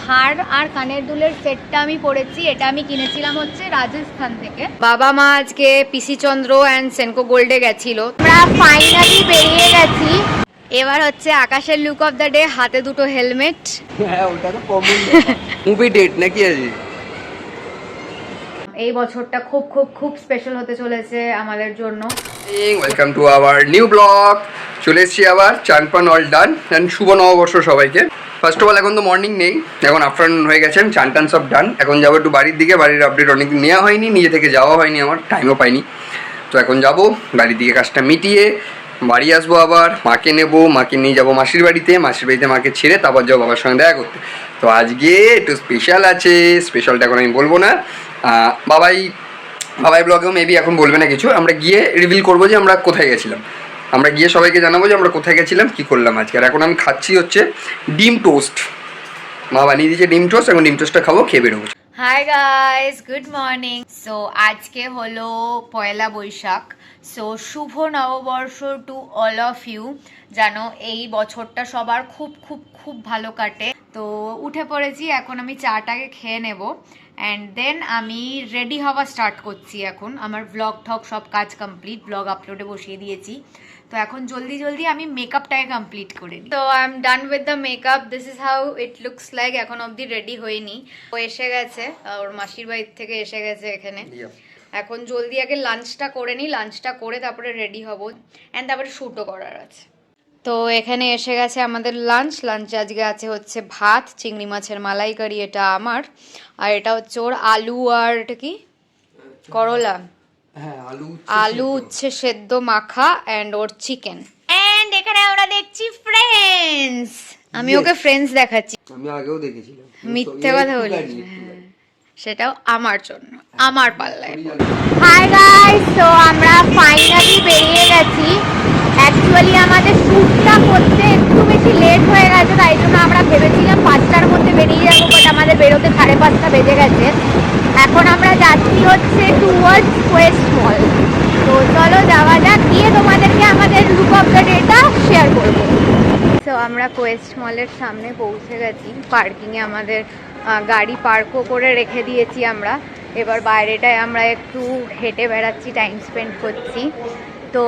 হার আর কানের দুলের সেটটা আমি পরেছি, এটা আমি কিনেছিলাম হচ্ছে রাজস্থান থেকে। বাবা মা আজকে পিসি চন্দ্র অ্যান্ড সেনকো গোল্ডে গেছিল, আমরা ফাইনালি বেরিয়ে গেছি। এবার হচ্ছে আকাশের লুক অফ দ্য ডে, হাতে দুটো হেলমেট। হ্যাঁ ওটা তো কমন মুভি ডেট নাকি আজকে। এই বছরটা খুব খুব খুব স্পেশাল হতে চলেছে আমাদের জন্য। Welcome to our new blog. চলে এসেছি আবার, চান পান অল ডান অ্যান্ড শুভ নববর্ষ সবাইকে। ফার্স্ট অফ অল এখন তো মর্নিং নেই, এখন আফটারনুন হয়ে গেছে, চান টান সব ডান। এখন যাবো একটু বাড়ির দিকে, বাড়ির আপডেট অনেকদিন নেওয়া হয়নি, নিজে থেকে যাওয়া হয়নি, আমার টাইমও পাইনি। তো এখন যাব বাড়ির দিকে, কাজটা মিটিয়ে বাড়ি আসবো, আবার মাকে নেবো, মাকে নিয়ে যাবো মাসির বাড়িতে, মাসির বাড়িতে মাকে ছেড়ে তারপর যাবো বাবার সঙ্গে দেখা করতে। তো আজকে একটু স্পেশাল আছে, স্পেশালটা এখন আমি বলবো না, বাবাই ব্লগেও মেবি এখন বলবে না কিছু। আমরা গিয়ে রিভিল করবো যে আমরা কোথায় গেছিলাম, আমরা গিয়ে সবাইকে জানাবো যে আমরা কোথায় গেছিলাম, কী করলাম আজকে। আর এখন আমি খাচ্ছি হচ্ছে ডিম টোস্ট, মা বানিয়ে দিয়েছে ডিম টোস্ট, এখন ডিম টোস্টটা খাবো, খেয়ে বেরোবো। Hi guys, good morning. So আজকে হলো পয়লা বৈশাখ, সো শুভ নববর্ষ টু অল অফ ইউ। জানো এই বছরটা সবার খুব খুব খুব ভালো কাটে। তো উঠে পড়েছি, এখন আমি চাটাকে খেয়ে নেব অ্যান্ড দেন আমি রেডি হওয়া স্টার্ট করছি। এখন আমার ব্লগ ঠক সব কাজ কমপ্লিট, ব্লগ আপলোডে বসিয়ে দিয়েছি। তো এখন জলদি জলদি আমি মেকআপটাকে কমপ্লিট করে নিই। তো I am done with the makeup, this is how it looks like. এখন অবধি রেডি হইনি, ও এসে গেছে, ওর মাসির বাড়ির থেকে এসে গেছে এখানে। এখন জলদি আগে লাঞ্চটা করে নিই, লাঞ্চটা করে তারপরে রেডি হব অ্যান্ড তারপরে শ্যুটও করার আছে। তো এখানে এসে গেছে আমাদের লাঞ্চ। লাঞ্চে আজকে আছে হচ্ছে ভাত, চিংড়ি মাছের মালাইকারি, এটা আমার, আর এটা হচ্ছে ওর আলু আর এটা কি করলা, আলু উচ্ছে সেদ্ধ মাখা অ্যান্ড ওর চিকেন। অ্যান্ড এখানে আমরা দেখছি ফ্রেন্ডস, আমি ওকে ফ্রেন্ডস দেখাচ্ছি, আমি আগেও দেখেছিলাম, মিথ্যে কথা বলি, সেটাও আমার জন্য, আমার পাল্লায়। হাই গাইস, তো আমরা ফাইনালি বেরিয়ে গেছি। অ্যাকচুয়ালি আমাদের শ্যুটটা করতে একটু বেশি লেট হয়ে গেছে, তাই জন্য আমরা ভেবেছিলাম 5টার মধ্যে বেরিয়ে যাবো, বাট আমাদের বেরোতে 5:30 বেজে গেছে। এখন আমরা যাচ্ছি হচ্ছে টুয়ার্ডস কোয়েস্ট মল। তো চলো যাওয়া যাক, গিয়ে তোমাদেরকে আমাদের look of the data share করবো। তো আমরা কোয়েস্ট মলের সামনে পৌঁছে গেছি, পার্কিংয়ে আমাদের গাড়ি পার্কও করে রেখে দিয়েছি আমরা। এবার বাইরেটায় আমরা একটু হেঁটে বেড়াচ্ছি, টাইম স্পেন্ড করছি। তো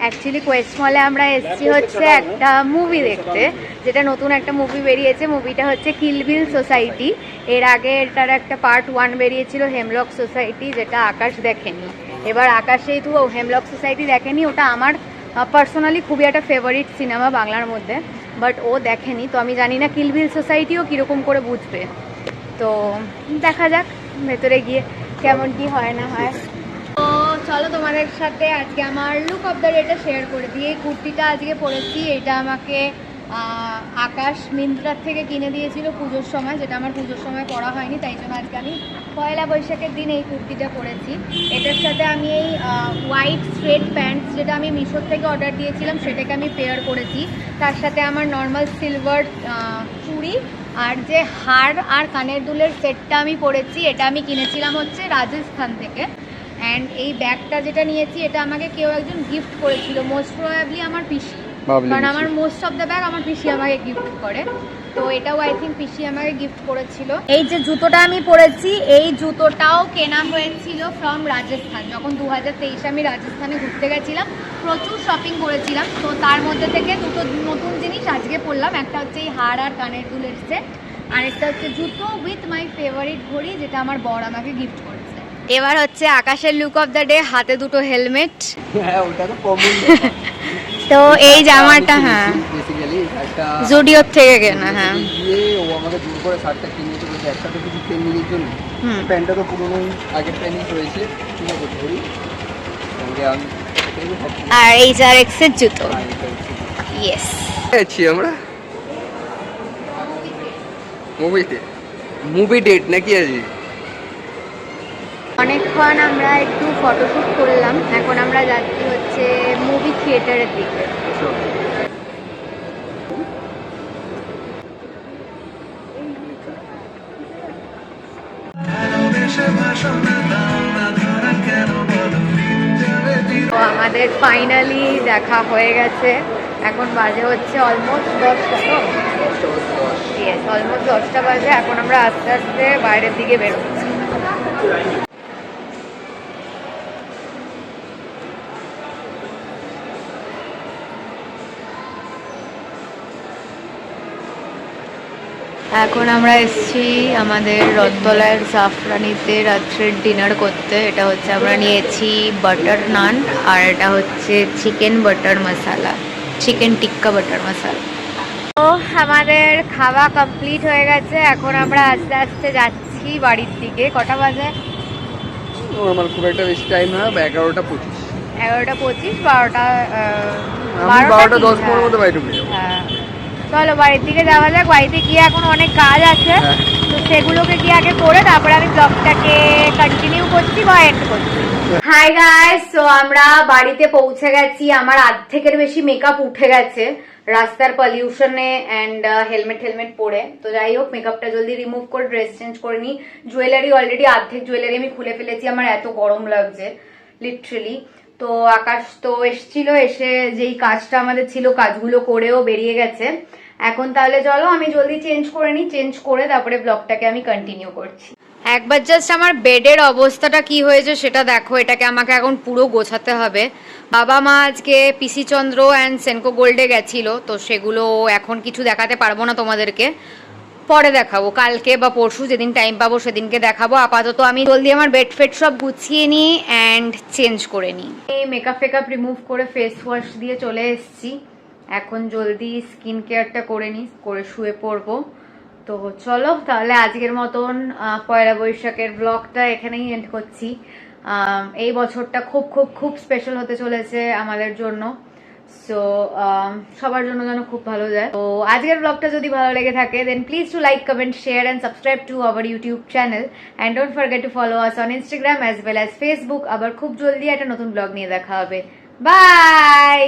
অ্যাকচুয়ালি কোয়েস্ট মলে আমরা এসেছি হচ্ছে একটা মুভি দেখতে, যেটা নতুন একটা মুভি বেরিয়েছে। মুভিটা হচ্ছে কিল বিল সোসাইটি। এর আগে এটার একটা পার্ট 1 বেরিয়েছিল, হেমলক সোসাইটি, যেটা আকাশ দেখেনি। এবার আকাশ যেহেতু হেমলক সোসাইটি দেখেনি, ওটা আমার পার্সোনালি খুবই একটা ফেভারিট সিনেমা বাংলার মধ্যে, বাট ও দেখেনি। তো আমি জানি না কিল বিল সোসাইটিও কীরকম করে বুঝবে। তো দেখা যাক ভেতরে গিয়ে কেমন কি হয় না হয়। তো চলো তোমাদের সাথে আজকে আমার look of the data share করে দিই। এই কুর্তিটা আজকে পরেছি, এটা আমাকে আকাশ মিন্ত্রার থেকে কিনে দিয়েছিল পুজোর সময়, যেটা আমার পুজোর সময় পরা হয়নি, তাই জন্য আজকে আমি পয়লা বৈশাখের দিন এই কুর্তিটা পরেছি। এটার সাথে আমি এই হোয়াইট স্ট্রেট প্যান্টস, যেটা আমি মিশোর থেকে অর্ডার দিয়েছিলাম, সেটাকে আমি পেয়ার করেছি। তার সাথে আমার নর্মাল সিলভার চুড়ি আর যে হার আর কানের দুলের সেটটা আমি পরেছি, এটা আমি কিনেছিলাম হচ্ছে রাজস্থান থেকে। অ্যান্ড এই ব্যাগটা যেটা নিয়েছি, এটা আমাকে কেউ একজন গিফট করেছিল, মোস্ট প্রবাবলি আমার পিসি, কারণ আমার মোস্ট অফ দ্য ব্যাগ আমার পিসি আমাকে গিফট করে। তো এটাও আই থিঙ্ক পিসি আমাকে গিফট করেছিল। এই যে জুতোটা আমি পরেছি, এই জুতোটাও কেনা হয়েছিল ফ্রম রাজস্থান। যখন 2023 আমি রাজস্থানে ঘুরতে গেছিলাম, প্রচুর শপিং করেছিলাম। তো তার মধ্যে থেকে দুটো নতুন জিনিস আজকে পরলাম, একটা হচ্ছে এই হার আর কানের দুলের সেট, আর একটা হচ্ছে জুতো উইথ মাই ফেভারিট ঘড়ি, যেটা আমার বর আমাকে গিফট করেছে। এবার হচ্ছে আকাশের লুক অফ দ্য ডে, হাতে দুটো হেলমেট। হ্যাঁ ওটা তো কমন। তো এই জামাটা হ্যাঁ বেসিক্যালি একটা জুডিওর থেকে কেনা। হ্যাঁ গিয়ে ও আমাকে জোর করে শার্টটা কিনে দিতে বলেছে, একসাথে কিছু কিনে নিয়ে জন্য। প্যান্টটা তো পুরোনো আগের প্যান্টই রয়েছে, ঠিক আছে ধরি সঙ্গে আমি আর এই HRX এর জুতো। ইয়েস, আছি আমরা মুভিতে, মুভি ডেট নাকি আজকে। অনেকক্ষণ আমরা একটু ফটোশ্যুট করলাম, এখন আমরা যাচ্ছি হচ্ছে মুভি থিয়েটারের দিকে। তো আমাদের ফাইনালি দেখা হয়ে গেছে, এখন বাজে হচ্ছে অলমোস্ট 10টা। তো অলমোস্ট 10টা বাজে। এখন আমরা আস্তে আস্তে বাইরের দিকে বেরোচ্ছি। এখন আমরা এসেছি আমাদের রথতলার জাফরানিতে রাত্রের ডিনার করতে। এটা হচ্ছে আমরা নিয়েছি বাটার নান, আর এটা হচ্ছে চিকেন বাটার মশালা, চিকেন টিক্কা বাটার মশালা। তো আমাদের খাওয়া কমপ্লিট হয়ে গেছে। এখন আমরা আস্তে আস্তে যাচ্ছি বাড়ির দিকে। কটা বাজে? নর্মাল, খুব একটা বেশি টাইম না, 11:25। 11:25, 12টা 12:10 মধ্যে বাইরে ঢুকে যাবো। হ্যাঁ, চলো বাড়ির দিকে যাওয়া যাক। বাড়িতে গিয়ে এখন অনেক কাজ আছে, তো সেগুলোকে গিয়ে আগে করে তারপরে আমি ব্লগটাকে কন্টিনিউ করছি বা এন্ড করছি। হাই গাইস, সো আমরা বাড়িতে পৌঁছে গেছি। আমার অর্ধেকের বেশি মেকআপ উঠে গেছে রাস্তার পলিউশনে অ্যান্ড হেলমেট পরে। তো যাই হোক, মেকআপটা জলদি রিমুভ করে ড্রেস চেঞ্জ করে নিই। জুয়েলারি অলরেডি অর্ধেক জুয়েলারি আমি খুলে ফেলেছি, আমার এত গরম লাগছে লিটারেলি। তো আকাশ তো এসেছিল, এসে যেই কাজটা আমাদের ছিল কাজগুলো করেও বেরিয়ে গেছে। এখন তাহলে চলো আমি জলদি চেঞ্জ করে নিই, চেঞ্জ করে তারপরে ব্লগটাকে আমি কন্টিনিউ করছি। একবার জাস্ট আমার বেডের অবস্থাটা কি হয়েছে সেটা দেখো। এটাকে আমাকে এখন পুরো গোছাতে হবে। বাবা মা আজকে পিসি চন্দ্র অ্যান্ড সেনকো গোল্ডে গেছিল, তো সেগুলো এখন কিছু দেখাতে পারবো না তোমাদেরকে, পরে দেখাবো, কালকে বা পরশু যেদিন টাইম পাবো সেদিনকে দেখাবো। আপাতত আমি জলদি আমার বেড ফেড সব গুছিয়ে নিই অ্যান্ড চেঞ্জ করে নিই। এই মেকআপ ফেকআপ রিমুভ করে ফেস ওয়াশ দিয়ে চলে এসেছি। এখন জলদি স্কিন কেয়ারটা করে নিই, করে শুয়ে পড়বো। তো চলো তাহলে আজকের মতন পয়লা বৈশাখের ব্লগটা এখানেই এন্ড করছি। এই বছরটা খুব খুব খুব স্পেশাল হতে চলেছে আমাদের জন্য। সো সবার জন্য যেন খুব ভালো যায়। তো আজকের ব্লগটা যদি ভালো লেগে থাকে then please to like, comment, share and subscribe to our YouTube channel and don't forget to follow us on Instagram as well as Facebook. আবার খুব জলদি একটা নতুন ব্লগ নিয়ে দেখা হবে। বাই।